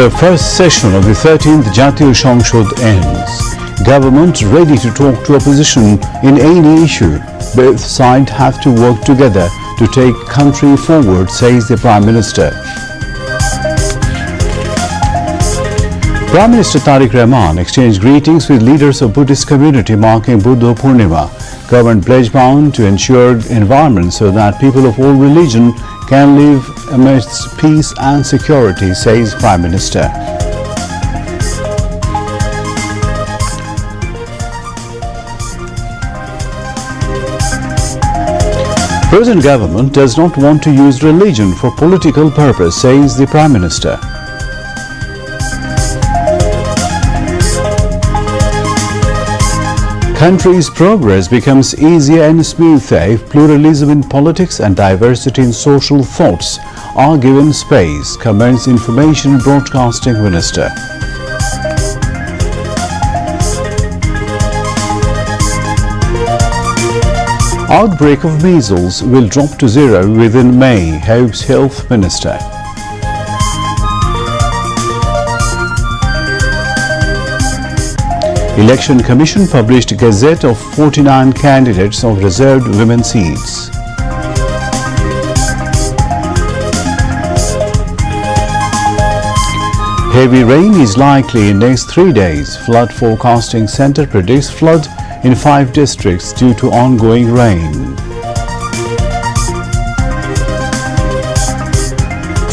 The first session of the 13th Jatiyo সংসদ ends. Government ready to talk to opposition in any issue. Both sides have to work together to take country forward, says the Prime Minister. Prime Minister Tariq Rahman exchanged greetings with leaders of Buddhist community marking Buddha Purnima. Government pledge bound to ensure environment so that people of all religion can live amidst peace and security, says Prime Minister. Present government does not want to use religion for political purpose, says the Prime Minister. Country's progress becomes easier and smoother if pluralism in politics and diversity in social thoughts are given space, comments Information Broadcasting Minister. Outbreak of measles will drop to zero within May, hopes Health Minister. Election Commission published Gazette of 49 candidates of reserved women seats. Heavy rain is likely in next 3 days. Flood Forecasting Center predicts flood in 5 districts due to ongoing rain.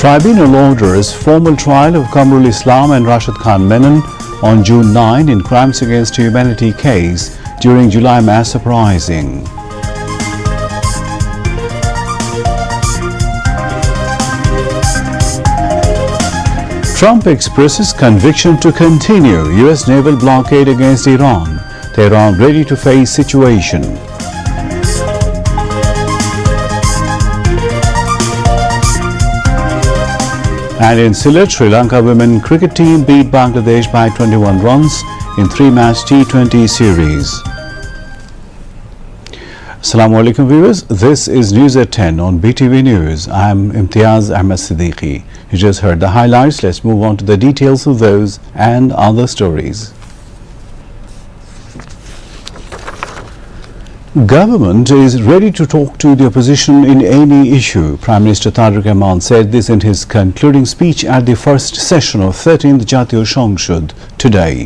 Tribunal orders formal trial of Kamrul Islam and Rashid Khan Menon on June 9 in crimes against humanity case during July mass uprising. Trump expresses conviction to continue U.S. naval blockade against Iran. Tehran ready to face situation. And in Sylhet, Sri Lanka women cricket team beat Bangladesh by 21 runs in 3-match T20 series. Assalamu alaikum viewers, this is News at 10 on BTV News. I am Imtiaz Ahmed Siddiqui. You just heard the highlights. Let's move on to the details of those and other stories. Government is ready to talk to the opposition in any issue. Prime Minister Tariq Rahman said this in his concluding speech at the first session of 13th Jatiyo সংসদ today.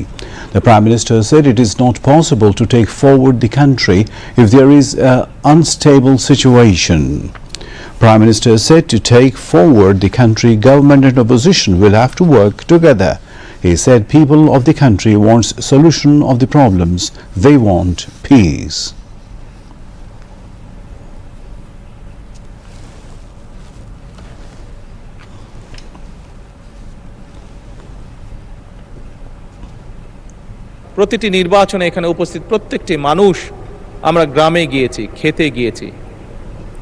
The Prime Minister said it is not possible to take forward the country if there is an unstable situation. Prime Minister said to take forward the country, government and opposition will have to work together. He said people of the country want solution of the problems. They want peace. প্রতিটি নির্বাচনে এখানে উপস্থিত প্রত্যেকটি মানুষ আমরা গ্রামে গিয়েছি, খেতে গিয়েছি,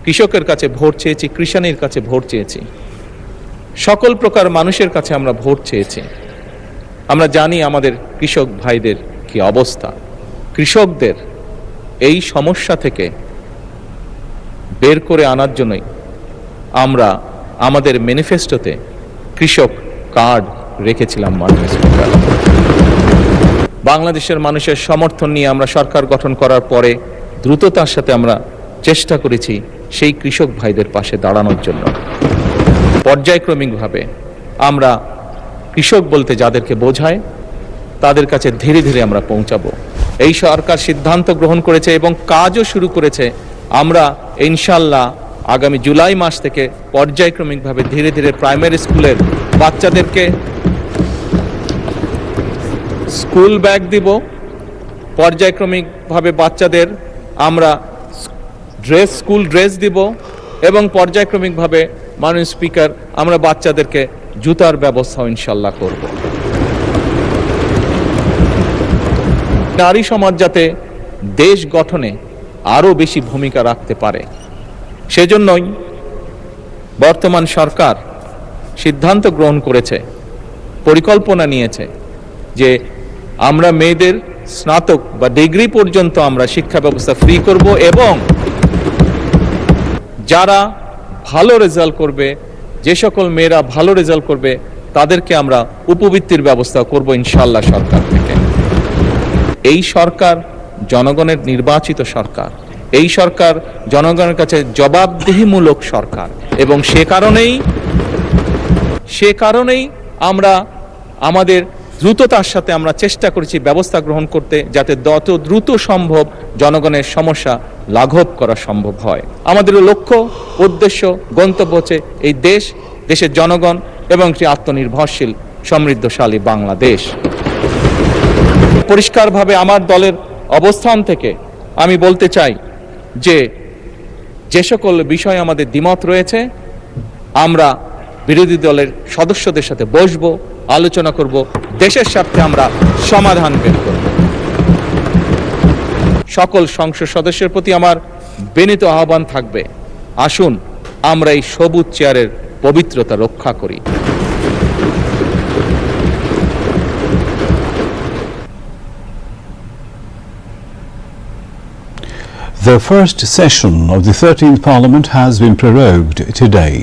কৃষকের কাছে ভোট চেয়েছি, কৃষাণের কাছে ভোট চেয়েছি, সকল প্রকার মানুষের কাছে আমরা ভোট চেয়েছি। আমরা জানি আমাদের কৃষক ভাইদের কি অবস্থা। কৃষকদের এই সমস্যা থেকে বের করে আনার জন্যই আমরা আমাদের ম্যানিফেস্টোতে কৃষক কার্ড রেখেছিলাম। বাংলাদেশের মানুষের সমর্থন নিয়ে আমরা সরকার গঠন করার পরে দ্রুততার সাথে আমরা চেষ্টা করেছি সেই কৃষক ভাইদের পাশে দাঁড়ানোর জন্য। পর্যায়ক্রমিকভাবে আমরা কৃষক বলতে যাদেরকে বোঝায় তাদের কাছে ধীরে ধীরে আমরা পৌঁছাবো। এই সরকার সিদ্ধান্ত গ্রহণ করেছে এবং কাজও শুরু করেছে। আমরা ইনশাআল্লাহ আগামী জুলাই মাস থেকে পর্যায়ক্রমিকভাবে ধীরে ধীরে প্রাইমারি স্কুলের বাচ্চাদেরকে স্কুল ব্যাগ দিব, পর্যায়ক্রমিকভাবে বাচ্চাদের আমরা স্কুল ড্রেস দিব এবং পর্যায়ক্রমিকভাবে মাননীয় স্পিকার আমরা বাচ্চাদেরকে জুতার ব্যবস্থা ইনশাআল্লাহ করব। নারী সমাজ যাতে দেশ গঠনে আরও বেশি ভূমিকা রাখতে পারে সেজন্যই বর্তমান সরকার সিদ্ধান্ত গ্রহণ করেছে, পরিকল্পনা নিয়েছে যে আমরা মেয়েদের স্নাতক বা ডিগ্রি পর্যন্ত আমরা শিক্ষা ব্যবস্থা ফ্রি করব এবং যারা ভালো রেজাল্ট করবে, যে সকল মেয়েরা ভালো রেজাল্ট করবে তাদেরকে আমরা উপবৃত্তির ব্যবস্থা করব ইনশাআল্লাহ সরকার থেকে। এই সরকার জনগণের নির্বাচিত সরকার, এই সরকার জনগণের কাছে জবাবদিহিমূলক সরকার, এবং সে কারণেই আমরা আমাদের দ্রুততার সাথে আমরা চেষ্টা করেছি ব্যবস্থা গ্রহণ করতে, যাতে যত দ্রুত সম্ভব জনগণের সমস্যা লাঘব করা সম্ভব হয়। আমাদের লক্ষ্য, উদ্দেশ্য, গন্তব্য হচ্ছে এই দেশের জনগণ এবং একটি আত্মনির্ভরশীল সমৃদ্ধশালী বাংলাদেশ। পরিষ্কারভাবে আমার দলের অবস্থান থেকে আমি বলতে চাই যে সকল বিষয় আমাদের দ্বিমত রয়েছে, আমরা বিরোধী দলের সদস্যদের সাথে বসবো, আলোচনা করব, দেশের স্বার্থে আমরা সমাধান বের করব। সকল সংসদ সদস্যের প্রতি আমার বিনীত আহ্বান থাকবে, আসুন আমরা এই সবুজ চেয়ারের পবিত্রতা রক্ষা করি। The first session of the 13th Parliament has been prorogued today.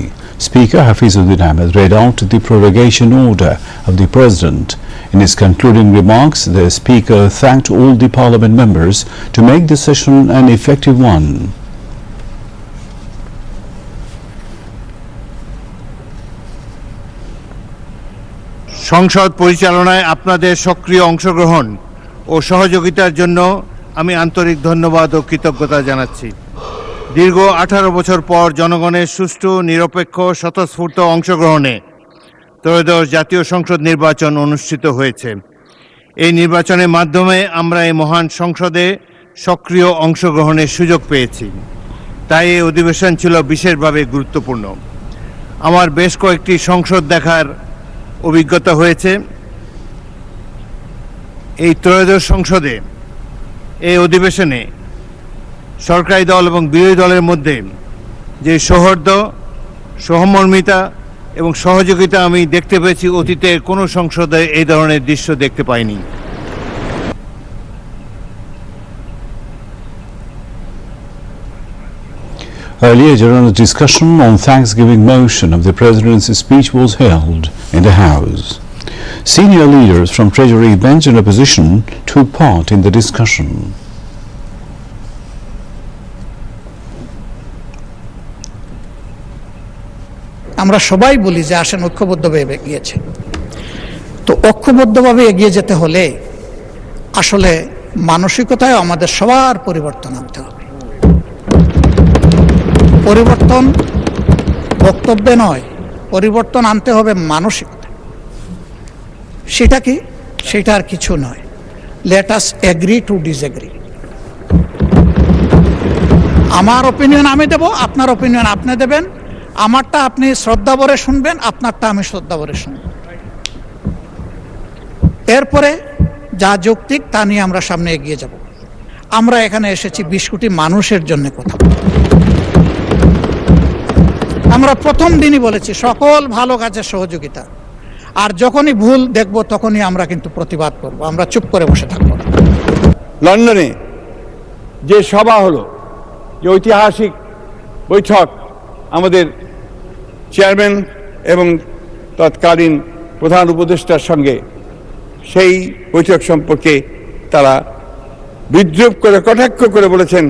Speaker Hafizuddin Ahmed read out the prorogation order of the President. In his concluding remarks, the Speaker thanked all the Parliament members to make the session an effective one. সংসদ পরিচালনায় আপনাদের সক্রিয় অংশগ্রহণ ও সহযোগিতার জন্য আমি আন্তরিক ধন্যবাদ ও কৃতজ্ঞতা জানাচ্ছি। দীর্ঘ 18 বছর পর জনগণের সুষ্ঠু, নিরপেক্ষ, স্বতঃস্ফূর্ত অংশগ্রহণে ত্রয়োদশ জাতীয় সংসদ নির্বাচন অনুষ্ঠিত হয়েছে। এই নির্বাচনের মাধ্যমে আমরা এই মহান সংসদে সক্রিয় অংশগ্রহণের সুযোগ পেয়েছি, তাই এই অধিবেশন ছিল বিশেষভাবে গুরুত্বপূর্ণ। আমার বেশ কয়েকটি সংসদ দেখার অভিজ্ঞতা হয়েছে। এই ত্রয়োদশ সংসদে এই অধিবেশনে সরকারি দল এবং বিরোধী দলের মধ্যে যে সৌহার্দ্য, সহমর্মিতা এবং সহযোগিতা আমি দেখতে পেয়েছি, অতীতে কোনো সংসদে এই ধরনের দৃশ্য দেখতে পাইনি। Earlier, during the discussion on Thanksgiving motion of the President's speech was held in the House. Senior leaders from Treasury bench and opposition took part in the discussion. আমরা সবাই বলি যে আসেন ঐক্যবদ্ধভাবে এগিয়েছে, তো ঐক্যবদ্ধভাবে এগিয়ে যেতে হলে আসলে মানসিকতায় আমাদের সবার পরিবর্তন আনতে হবে। পরিবর্তন বক্তব্যে নয়, পরিবর্তন আনতে হবে মানসিকতা। সেটা কি? সেটা আর কিছু নয়, let us agree to disagree. আমার অপিনিয়ন আমি দেব, আপনার অপিনিয়ন আপনি দেবেন, আমারটা আপনি শ্রদ্ধা ভরে শুনবেন, আপনারটা আমি শ্রদ্ধা ভরে শুনব। এরপরে যা যৌক্তিক তা নিয়ে আমরা সামনে এগিয়ে যাব। আমরা এখানে এসেছি 20 কোটি মানুষের জন্য কথা বলতে। আমরা প্রথম দিনই বলেছি সকল ভালো কাজের সহযোগিতা, আর যখনই ভুল দেখব তখনই আমরা কিন্তু প্রতিবাদ করব, আমরা চুপ করে বসে থাকব না। লন্ডনে যে সভা হলো, যে ঐতিহাসিক বৈঠক আমাদের চেয়ারম্যান এবং তৎকালীন প্রধান উপদেষ্টার সঙ্গে, সেই বৈঠক সম্পর্কে তারা বিদ্রুপ করে, কটাক্ষ করে বলেছেন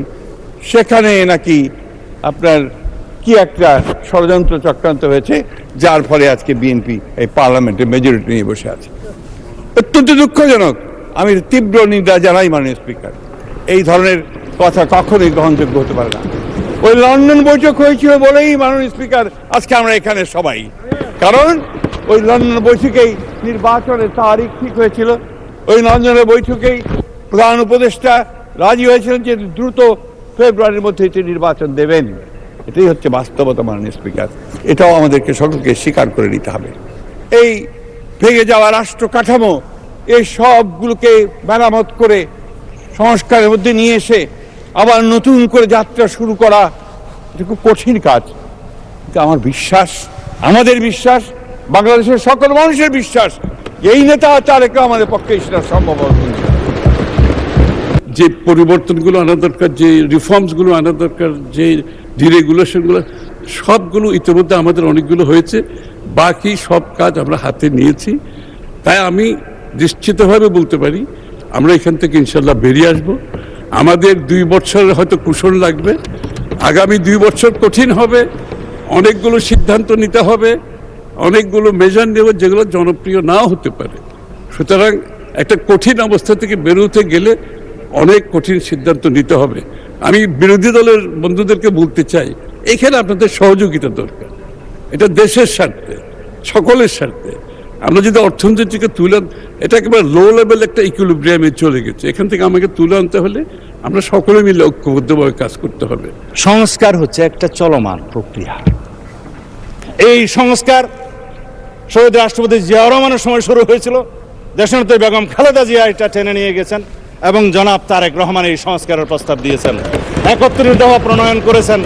সেখানে নাকি আপনার কি একটা ষড়যন্ত্র চক্রান্ত হয়েছে, যার ফলে আজকে বিএনপি এই পার্লামেন্টে মেজরিটি নিয়ে বসে আছে। অত্যন্ত দুঃখজনক। আমি তীব্র নিন্দা জানাই মাননীয় স্পিকার। এই ধরনের কথা কখনোই গ্রহণযোগ্য হতে পারে না। ওই লন্ডন বৈঠক হয়েছিল বলেই মাননীয় স্পিকার আজকে আমরা এখানে সবাই, কারণ ওই লন্ডন বৈঠকেই নির্বাচনের তারিখ ঠিক হয়েছিল। ওই লন্ডনের বৈঠকেই প্রধান উপদেষ্টা রাজি হয়েছিলেন যে দ্রুত ফেব্রুয়ারির মধ্যে এটি নির্বাচন দেবেন। এটাই হচ্ছে বাস্তবতা মাননীয় স্পিকার, এটাও আমাদেরকে সকলকে স্বীকার করে নিতে হবে। এই ভেঙে যাওয়া রাষ্ট্র কাঠামো, এই সবগুলোকে মেরামত করে সংস্কারের মধ্যে নিয়ে এসে আবার নতুন করে যাত্রা শুরু করা, এটা খুব কঠিন কাজ। কিন্তু আমার বিশ্বাস, আমাদের বিশ্বাস, বাংলাদেশের সকল মানুষের বিশ্বাস, এই নেতা তারেক আমাদের পক্ষে সেটা সম্ভব হবে। যে পরিবর্তনগুলো আনা দরকার, যে রিফর্মসগুলো আনা দরকার, যে ডিরেগুলেশনগুলো, সবগুলো ইতিমধ্যে আমাদের অনেকগুলো হয়েছে। বাকি সব কাজ আমরা হাতে নিয়েছি। তাই আমি নিশ্চিতভাবে বলতে পারি আমরা এখান থেকে ইনশাল্লাহ বেরিয়ে আসব। আমাদের 2 বছর হয়তো কুশল লাগবে, আগামী 2 বছর কঠিন হবে, অনেকগুলো সিদ্ধান্ত নিতে হবে, অনেকগুলো মেজার নেব যেগুলো জনপ্রিয় নাও হতে পারে। সুতরাং একটা কঠিন অবস্থা থেকে বেরোতে গেলে অনেক কঠিন সিদ্ধান্ত নিতে হবে। আমি বিরোধী দলের বন্ধুদেরকে বলতে চাই, এখানে আপনাদের সহযোগিতা দরকার। এটা দেশের স্বার্থে, সকলের স্বার্থে। আমরা যদি অর্থনীতিকে তুলে, এটা একেবারে লো লেভেল একটা ইকুইলিব্রিয়ামে চলে গেছে, এখান থেকে আমাকে তুলে আনতে হলে আমরা সকলে মিলে ঐক্যবদ্ধভাবে কাজ করতে হবে। সংস্কার হচ্ছে একটা চলমান প্রক্রিয়া। এই সংস্কার শহীদ রাষ্ট্রপতি জিয়াউর রহমানের সময় শুরু হয়েছিল, দেশনেত্রী বেগম খালেদা জিয়া এটা টেনে নিয়ে গেছেন এবং জনাব তারেক রহমান এই সংস্কারের প্রস্তাব দিয়েছেন, 31 দফা প্রণয়ন করেছেন।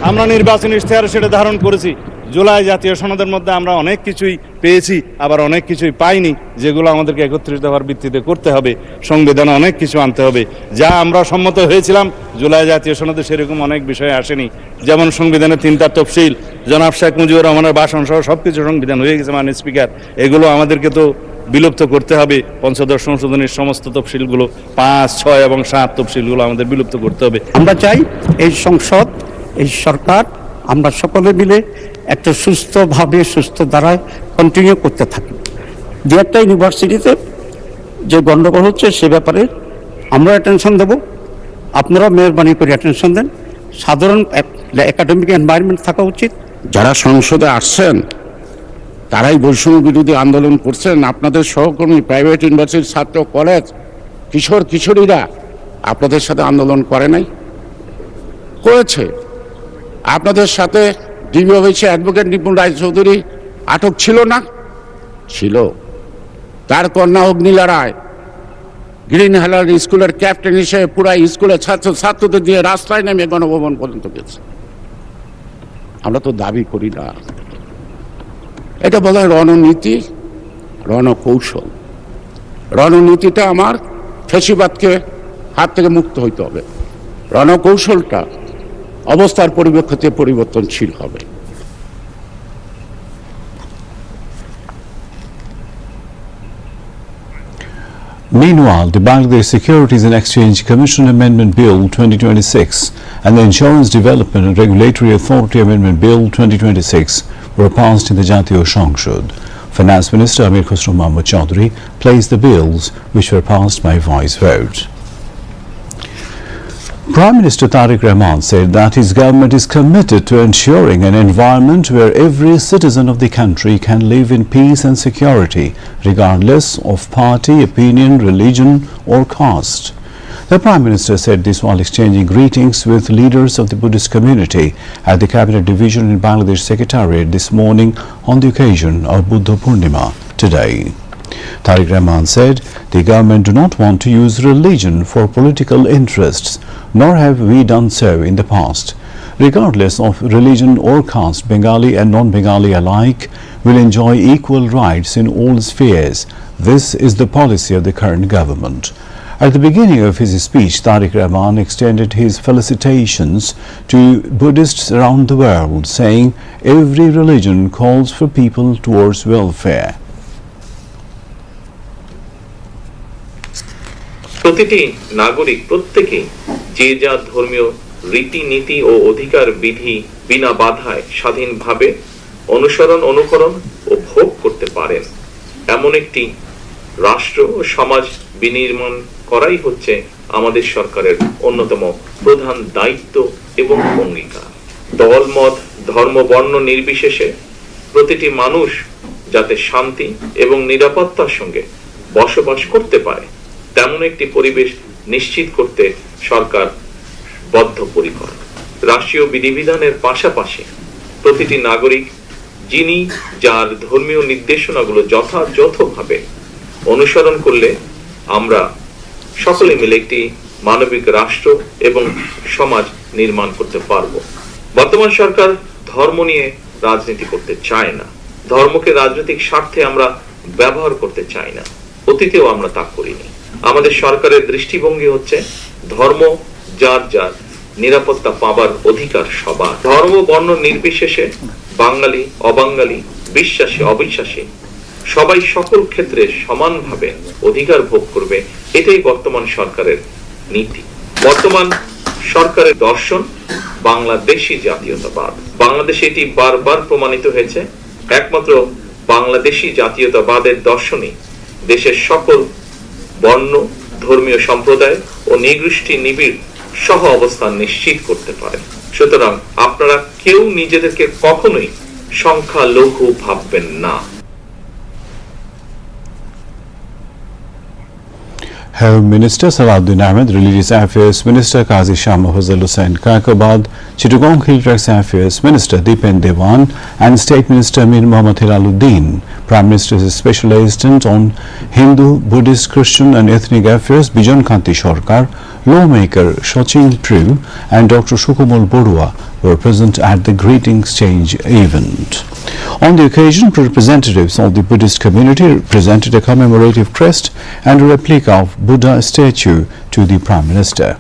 আমরা নির্বাচনী ইশতেহারে সেটা ধারণ করেছি। জুলাই জাতীয় সনদের মধ্যে আমরা অনেক কিছুই পেয়েছি, আবার অনেক কিছুই পাইনি, যেগুলো আমাদেরকে 31 দফার ভিত্তিতে করতে হবে। সংবিধানে অনেক কিছু আনতে হবে, যা আমরা সম্মত হয়েছিলাম জুলাই জাতীয় সনদে সেরকম অনেক বিষয় আসেনি। যেমন সংবিধানের 3টা তফসিল, জনাব শেখ মুজিবুর রহমানের ভাষণ সহ সবকিছু সংবিধান হয়ে গেছে মাননীয় স্পিকার। এগুলো আমাদেরকে তো বিলুপ্ত করতে হবে। পঞ্চদশ সংশোধনীর সমস্ত তফসিলগুলো 5, 6 এবং 7 তফসিলগুলো আমাদের বিলুপ্ত করতে হবে। আমরা চাই এই সংসদ, এই সরকার, আমরা সকলে মিলে একটা সুস্থভাবে, সুস্থ ধারায় কন্টিনিউ করতে থাকি। যে একটা ইউনিভার্সিটিতে যে গণ্ডগোল হচ্ছে সে ব্যাপারে আমরা অ্যাটেনশন দেব, আপনারা মেহরবানি করে অ্যাটেনশন দেন। সাধারণ একাডেমিক এনভায়রনমেন্ট থাকা উচিত। যারা সংসদে আসছেন তারাই বৈষম্য বিরোধী আন্দোলন করছেন। আপনাদের সহকর্মী প্রাইভেট ইউনিভার্সিটির ছাত্র, কলেজ, কিশোর কিশোরীরা আপনাদের সাথে আন্দোলন করে নাই? করেছে। আপনাদের সাথে ডিবি হয়েছে অ্যাডভোকেট নিপুণ রায়চৌধুরী আটক ছিল না? ছিল। তার কন্যা অগ্নিলা রায় গ্রিন হেলার স্কুলের ক্যাপ্টেন হিসেবে পুরা স্কুলের ছাত্রদের দিয়ে রাস্তায় নেমে গণভবন পর্যন্ত গেছে। আমরা তো দাবি করি না। এটা বলা হয় রণনীতি, রণকৌশল। রণনীতিটা আমার ফ্যাসিবাদকে হাত থেকে মুক্ত হইতে হবে, রণকৌশলটা অবস্থার পরিপ্রেক্ষিতে পরিবর্তনশীল হবে। Meanwhile, the Bangladesh Securities and Exchange Commission Amendment Bill 2026 and the Insurance Development and Regulatory Authority Amendment Bill 2026 were passed in the Jatiyo Shangshud. Finance Minister Amir Khusro Mahmood Chaudhry placed the bills, which were passed by voice vote. Prime Minister Tariq Rahman said that his government is committed to ensuring an environment where every citizen of the country can live in peace and security, regardless of party, opinion, religion or caste. The Prime Minister said this while exchanging greetings with leaders of the Buddhist community at the Cabinet Division in Bangladesh Secretariat this morning on the occasion of Buddha Purnima today. Tariq Rahman said the government do not want to use religion for political interests, nor have we done so in the past. Regardless of religion or caste, Bengali and non-Bengali alike will enjoy equal rights in all spheres. This is the policy of the current government. At the beginning of his speech, Tariq Rahman extended his felicitations to Buddhists around the world, saying every religion calls for people towards welfare. প্রতিটি নাগরিক প্রত্যেকেই যে যার ধর্মীয় রীতিনীতি ও অধিকার বিধি বিনা বাধায় স্বাধীনভাবে অনুসরণ, অনুকরণ ও ভোগ করতে পারেন, এমন একটি রাষ্ট্র ও সমাজ বিনির্মাণ করাই হচ্ছে আমাদের সরকারের অন্যতম প্রধান দায়িত্ব এবং অঙ্গীকার। দল, মত, ধর্ম, বর্ণ নির্বিশেষে প্রতিটি মানুষ যাতে শান্তি এবং নিরাপত্তার সঙ্গে বসবাস করতে পারে, তেমন একটি পরিবেশ নিশ্চিত করতে সরকার বদ্ধপরিকর। রাষ্ট্রীয় বিধিবিধানের পাশাপাশি প্রতিটি নাগরিক যিনি যার ধর্মীয় নির্দেশনাগুলো যথাযথভাবে অনুসরণ করলে আমরা সকলে মিলে একটি মানবিক রাষ্ট্র এবং সমাজ নির্মাণ করতে পারব। বর্তমান সরকার ধর্ম নিয়ে রাজনীতি করতে চায় না, ধর্মকে রাজনৈতিক স্বার্থে আমরা ব্যবহার করতে চাই না, অতীতেও আমরা তা করিনি। আমাদের সরকারের দৃষ্টিভঙ্গি হচ্ছে ধর্ম যার যার, নিরাপত্তা পাবার অধিকার সবার। ধর্ম বর্ণ নির্বিশেষে বাঙালি, অবাঙালি, বিশ্বাসী অবিশ্বাসী সবাই সকল ক্ষেত্রে সমানভাবে অধিকার ভোগ করবে, এটাই বর্তমান সরকারের নীতি। বর্তমান সরকারের দর্শন বাংলাদেশী জাতীয়তাবাদ। বাংলাদেশে এটি বারবার প্রমাণিত হয়েছে। একমাত্র বাংলাদেশী জাতীয়তাবাদের দর্শনই দেশের সকল বর্ণ, ধর্মীয় সম্প্রদায় ও নিগোষ্ঠী নিবিড় সহ অবস্থান নিশ্চিত করতে পারে। সুতরাং আপনারা কেউ নিজেদেরকে কখনোই সংখ্যালঘু ভাববেন না। Home Minister Salahuddin Ahmed, Religious Affairs Minister Qazi Shah Mahfuzul Hussain Kaikobad, Chittagong Hill Tracts Affairs Minister Dipen Dewan and State Minister Mir Mohammad Hilaluddin, Prime Minister's Special Assistant on Hindu, Buddhist, Christian and Ethnic Affairs Bijon Kanti Sarkar, lawmaker Shochin Triu and Dr. Shukumul Borua were present at the greeting exchange event. On the occasion, representatives of the Buddhist community presented a commemorative crest and a replica of Buddha statue to the Prime Minister.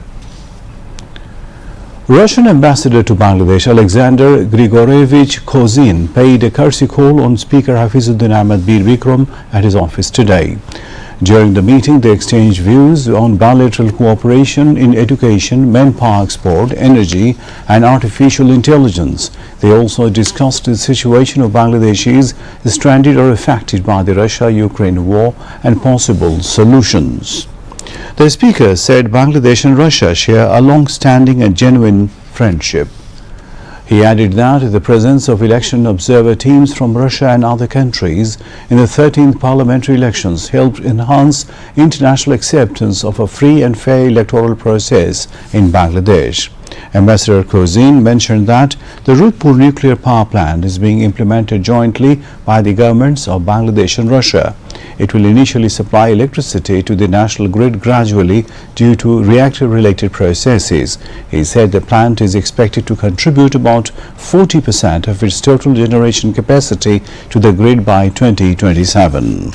Russian ambassador to Bangladesh Alexander Grigorievich Kozin paid a courtesy call on Speaker Hafizuddin Ahmed Bir Bikram at his office today. During the meeting, they exchanged views on bilateral cooperation in education, manpower export, energy and artificial intelligence. They also discussed the situation of Bangladeshis stranded or affected by the Russia-Ukraine war and possible solutions. The speaker said Bangladesh and Russia share a long-standing and genuine friendship. He added that the presence of election observer teams from Russia and other countries in the 13th parliamentary elections helped enhance international acceptance of a free and fair electoral process in Bangladesh. Ambassador Kozin mentioned that the Rudpur nuclear power plant is being implemented jointly by the governments of Bangladesh and Russia. It will initially supply electricity to the national grid gradually due to reactor-related processes. He said the plant is expected to contribute about 40% of its total generation capacity to the grid by 2027.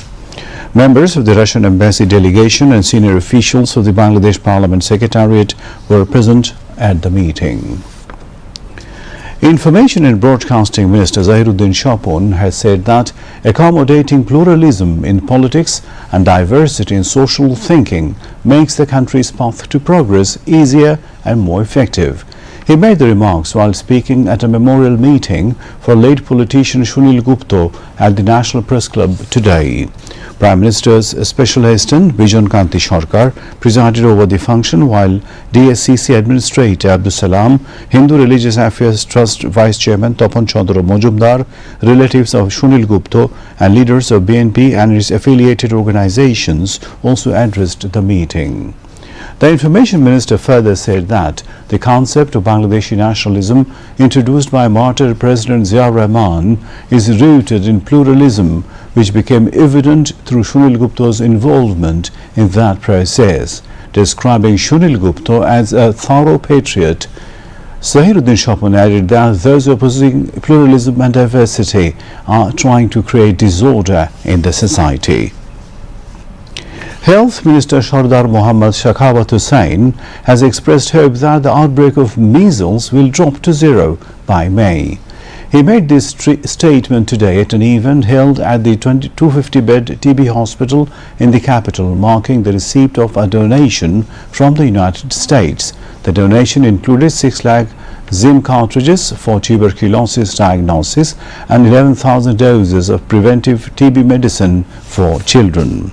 Members of the Russian embassy delegation and senior officials of the Bangladesh Parliament Secretariat were present at the meeting. Information and Broadcasting Minister Zahiruddin Shapon has said that accommodating pluralism in politics and diversity in social thinking makes the country's path to progress easier and more effective. He made the remarks while speaking at a memorial meeting for late politician Sunil Gupta at the National Press Club today. Prime Minister's Special Assistant Bijon Kanti Sarkar presided over the function, while DSCC Administrator Abdul Salam, Hindu Religious Affairs Trust Vice Chairman Tapan Chandra Mojumdar, relatives of Sunil Gupta and leaders of BNP and its affiliated organizations also addressed the meeting. The Information Minister further said that the concept of Bangladeshi nationalism introduced by martyr President Ziaur Rahman is rooted in pluralism, which became evident through Sunil Gupta's involvement in that process. Describing Sunil Gupta as a thorough patriot, Zahiruddin Shapon added that those opposing pluralism and diversity are trying to create disorder in the society. Health Minister Sardar Mohammad Shakawat Hussain has expressed hope that the outbreak of measles will drop to zero by May. He made this statement today at an event held at the 250-bed TB hospital in the capital, marking the receipt of a donation from the United States. The donation included 6 lakh Zim cartridges for tuberculosis diagnosis and 11,000 doses of preventive TB medicine for children.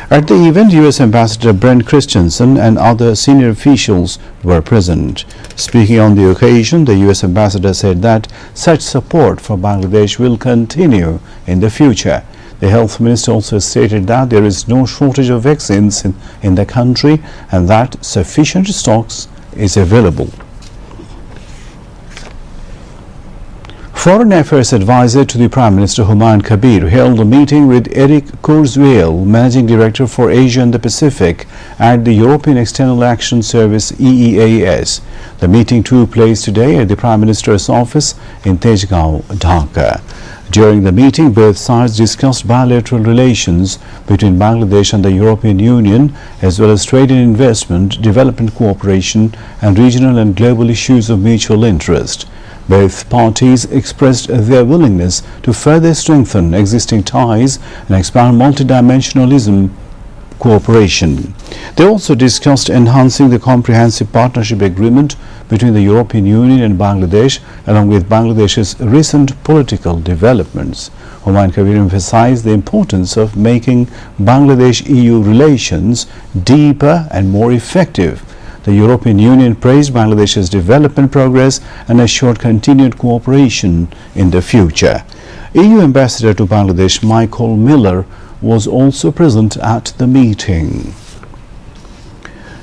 At the event, U.S. Ambassador Brent Christensen and other senior officials were present. Speaking on the occasion, the U.S. Ambassador said that such support for Bangladesh will continue in the future. The Health Minister also stated that there is no shortage of vaccines in the country and that sufficient stocks is available. Foreign Affairs Advisor to the Prime Minister Humayun Kabir held a meeting with Eric Kurzweil, Managing Director for Asia and the Pacific at the European External Action Service EEAS. The meeting took place today at the Prime Minister's office in Tejgaon, Dhaka. During the meeting, both sides discussed bilateral relations between Bangladesh and the European Union, as well as trade and investment, development cooperation, and regional and global issues of mutual interest. Both parties expressed their willingness to further strengthen existing ties and expand multidimensionalism cooperation. They also discussed enhancing the comprehensive partnership agreement between the European Union and Bangladesh, along with Bangladesh's recent political developments. Humayun Kabir emphasized the importance of making Bangladesh-EU relations deeper and more effective. The European Union praised Bangladesh's development progress and assured continued cooperation in the future. EU Ambassador to Bangladesh Michael Miller was also present at the meeting.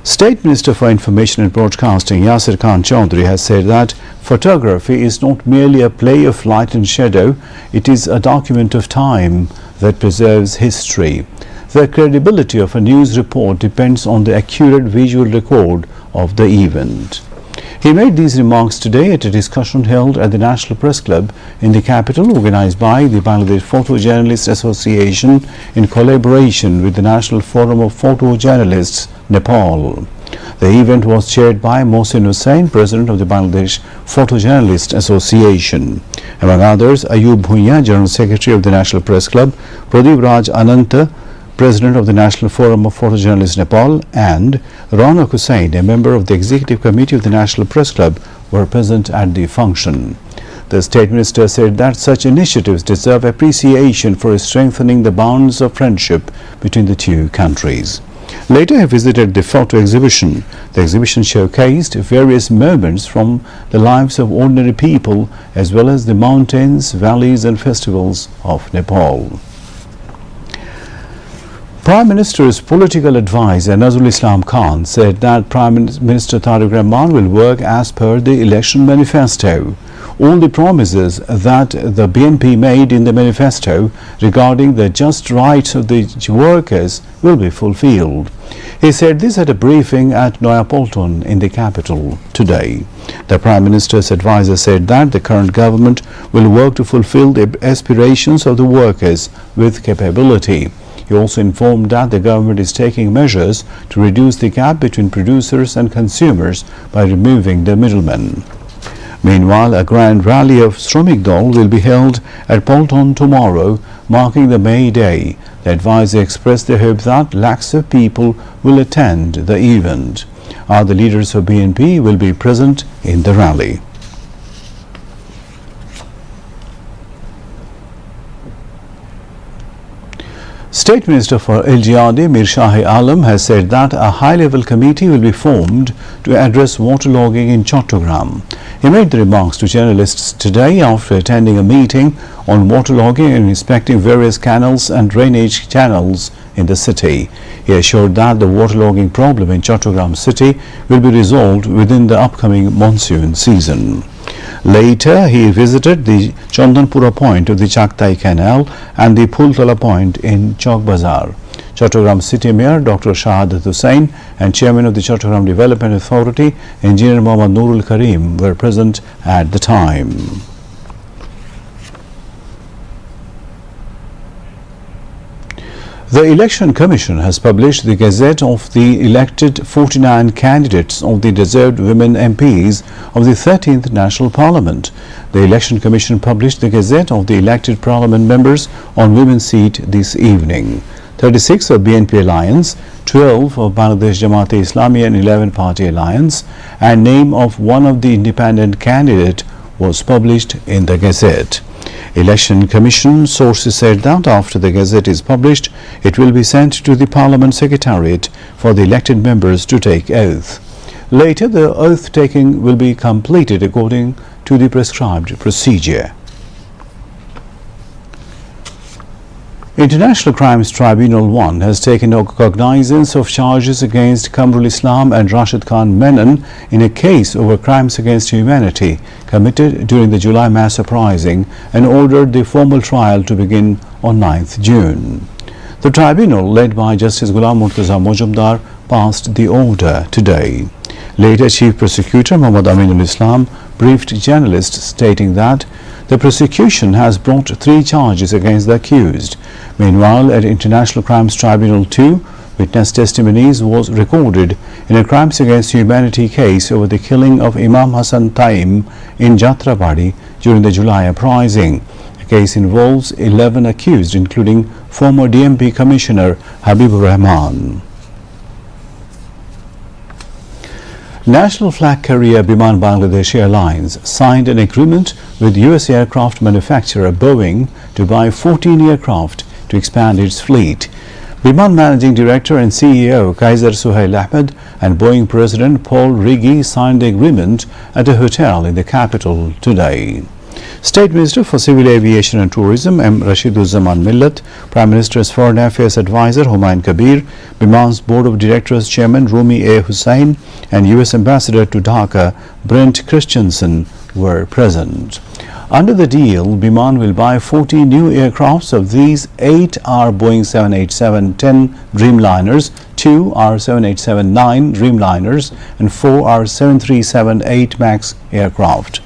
State Minister for Information and Broadcasting Yasir Khan Chaudhry has said that photography is not merely a play of light and shadow, it is a document of time that preserves history. The credibility of a news report depends on the accurate visual record of the event. He made these remarks today at a discussion held at the National Press Club in the capital, organized by the Bangladesh Photojournalists Association in collaboration with the National Forum of Photojournalists, Nepal. The event was chaired by Mohsin Hussain, President of the Bangladesh Photojournalists Association. Among others, Ayub Bhuiya, General Secretary of the National Press Club, Pradeep Raj Ananta, President of the National Forum of Photojournalists Nepal, and Raunak Hussain, a member of the Executive Committee of the National Press Club, were present at the function. The State Minister said that such initiatives deserve appreciation for strengthening the bonds of friendship between the two countries. Later, he visited the photo exhibition. The exhibition showcased various moments from the lives of ordinary people, as well as the mountains, valleys and festivals of Nepal. Prime Minister's political advisor Nazrul Islam Khan said that Prime Minister Tariq Rahman will work as per the election manifesto. All the promises that the BNP made in the manifesto regarding the just rights of the workers will be fulfilled. He said this at a briefing at Noyapolton in the capital today. The Prime Minister's advisor said that the current government will work to fulfill the aspirations of the workers with capability. He also informed that the government is taking measures to reduce the gap between producers and consumers by removing the middlemen. Meanwhile, a grand rally of Shramik Dol will be held at Polton tomorrow, marking the May Day. The advisor expressed the hope that lakhs of people will attend the event. Other leaders of BNP will be present in the rally. State Minister for LGRD Mir Shahi Alam has said that a high-level committee will be formed to address waterlogging in Chattogram. He made the remarks to journalists today after attending a meeting on waterlogging and inspecting various canals and drainage channels in the city. He assured that the waterlogging problem in Chattogram city will be resolved within the upcoming monsoon season. Later, he visited the Chandanpura point of the Chaktai Canal and the Phultala point in Chowk Bazar. Chattogram City Mayor Dr. Shahadat Hussain and Chairman of the Chattogram Development Authority, Engineer Mohammad Nurul Karim, were present at the time. The Election Commission has published the Gazette of the elected 49 candidates of the deserved women MPs of the 13th National Parliament. The Election Commission published the Gazette of the elected Parliament members on women's seat this evening. 36 of BNP Alliance, 12 of Bangladesh Jamaat-e Islami and 11 Party Alliance, and name of one of the independent candidate was published in the Gazette. Election Commission sources said that after the Gazette is published, it will be sent to the Parliament Secretariat for the elected members to take oath. Later, the oath taking will be completed according to the prescribed procedure. International Crimes Tribunal 1 has taken cognizance of charges against Kamrul Islam and Rashid Khan Menon in a case over crimes against humanity committed during the July mass uprising and ordered the formal trial to begin on 9th June. The tribunal, led by Justice Ghulam Murtaza Mojumdar, passed the order today. Later, Chief Prosecutor Muhammad Aminul Islam briefed journalists stating that the prosecution has brought 3 charges against the accused. Meanwhile, at International Crimes Tribunal 2, Witness testimonies was recorded in a crimes against humanity case over the killing of Imam Hassan Taim in Jatrabadi during the July uprising. The case involves 11 accused, including former DMP Commissioner Habibur Rahman. National flag carrier Biman Bangladesh Airlines signed an agreement with US aircraft manufacturer Boeing to buy 14 aircraft to expand its fleet. Biman Managing Director and CEO Kaiser Suhail Ahmed and Boeing President Paul Riggy signed the agreement at a hotel in the capital today. State Minister for Civil Aviation and Tourism M. Rashiduzzaman Millat, Prime Minister's Foreign Affairs Advisor Humayun Kabir, Biman's Board of Directors Chairman Rumi A. Hussain and US Ambassador to Dhaka Brent Christensen were present. Under the deal, Biman will buy 40 new aircrafts. Of these, 8 are Boeing 787-10 Dreamliners, 2 are 787-9 Dreamliners, and 4 are 737-8 MAX aircraft.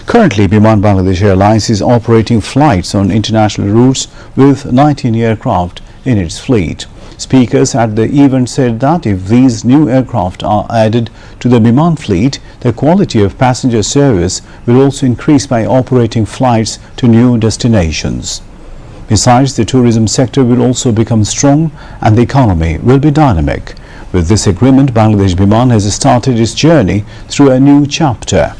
Currently, Biman Bangladesh Airlines is operating flights on international routes with 19 aircraft in its fleet. Speakers at the event said that if these new aircraft are added to the Biman fleet, the quality of passenger service will also increase by operating flights to new destinations. Besides, the tourism sector will also become strong and the economy will be dynamic. With this agreement, Bangladesh Biman has started its journey through a new chapter.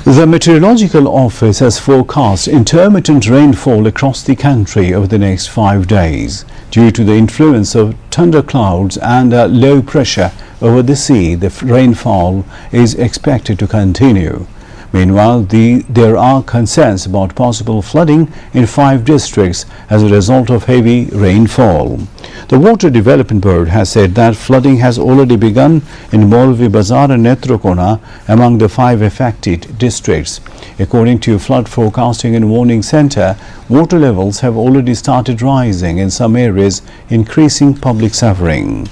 The Meteorological Office has forecast intermittent rainfall across the country over the next 5 days. Due to the influence of thunderclouds and low pressure over the sea, the rainfall is expected to continue. Meanwhile, there are concerns about possible flooding in 5 districts as a result of heavy rainfall. The Water Development Board has said that flooding has already begun in Molvi Bazar and Netrokona among the 5 affected districts. According to Flood Forecasting and Warning Center, water levels have already started rising in some areas, increasing public suffering.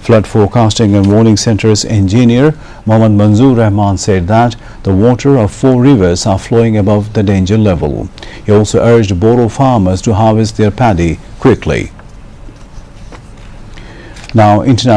Flood Forecasting and Warning Center's engineer Mohammad Manzoor Rahman said that the water of 4 rivers are flowing above the danger level. He also urged Boro farmers to harvest their paddy quickly. Now, international